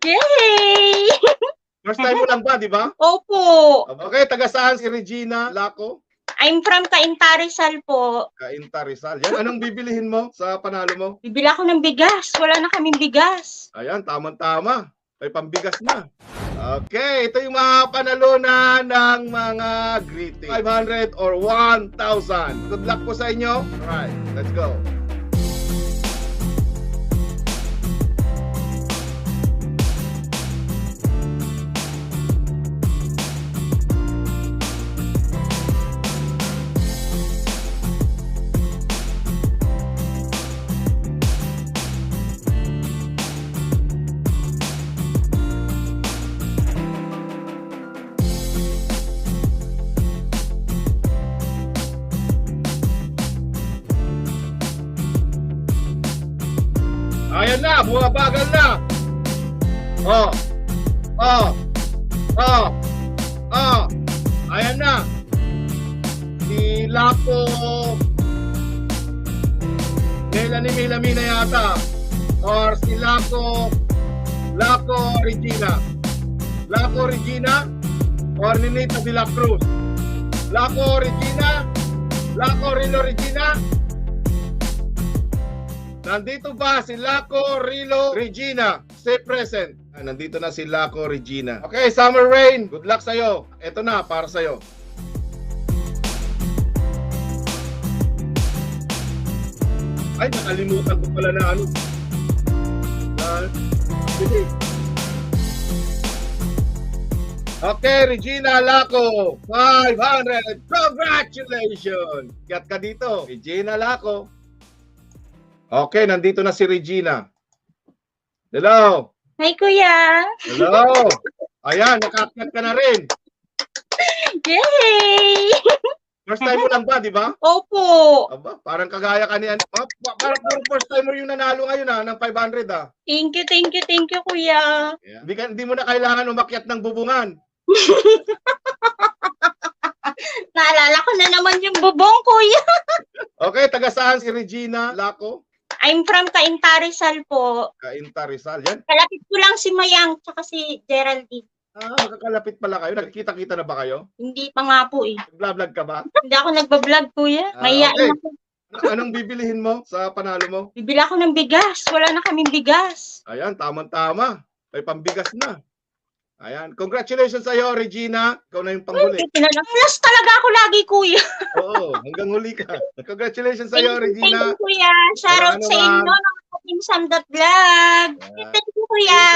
Yay! First time mo lang ba, di ba? Opo. Okay, taga saan si Regina Laco? I'm from Cainta, Rizal po. Cainta Rizal. Yan, anong bibilihin mo sa panalo mo? Bibili ako ng bigas. Wala na kaming bigas. Ayan, tamang-tama. May pambigas na. Okay, ito yung mga panalunan ng mga greeting. 500 or 1,000. Good luck po sa inyo. Alright, let's go. Ayan na, bumabagal na. Oh. Oh. Oh. Oh. Ayan na. Si Laco Melamina yata. Or si Laco Regina. Laco Regina or Ninita de la Cruz. Laco Regina. Laco Rilo Regina. Nandito ba si Laco Rilo Regina? Say present. Nandito na si Laco Regina. Okay, Summer Rain, good luck sa'yo. Ito na, para sa'yo. Ay, nakalimutan ko pala na ano. Okay, Regina Laco, 500. Congratulations! Kat ka dito, Regina Laco. Okay, nandito na si Regina. Hello. Hi, kuya. Hello. Ayan, nakaakyat ka na rin. Yay! First time mo lang ba, di ba? Opo. Aba, parang kagaya ka niyan. Parang first time mo yung nanalo ngayon ng 500 Thank you, kuya. Yeah. Hindi mo na kailangan umakyat ng bubungan. Naalala ko na naman yung bubong, kuya. Okay, taga saan si Regina Laco? I'm from Cainta, Rizal po. Cainta Rizal. Yan. Kalapit ko lang si Mayang tsaka si Geraldine. Magkakalapit pala kayo. Nagkita-kita na ba kayo? Hindi pa nga po eh. Nag-vlog ka ba? Hindi ako nagbablog, kuya. Mayayain Okay. ako. Anong bibilihin mo sa panalo mo? Bibili ako ng bigas. Wala na kaming bigas. Ayan, tamang-tama. May pambigas na. Ayan. Congratulations sa iyo, Regina. Ikaw na yung panghuli. Plus talaga ako lagi, kuya. Oo, hanggang huli ka. Congratulations sa iyo, Thank Regina. you, kuya. Shoutout Ano sa ba? inyo ng ating Sam.vlog. Thank you, kuya.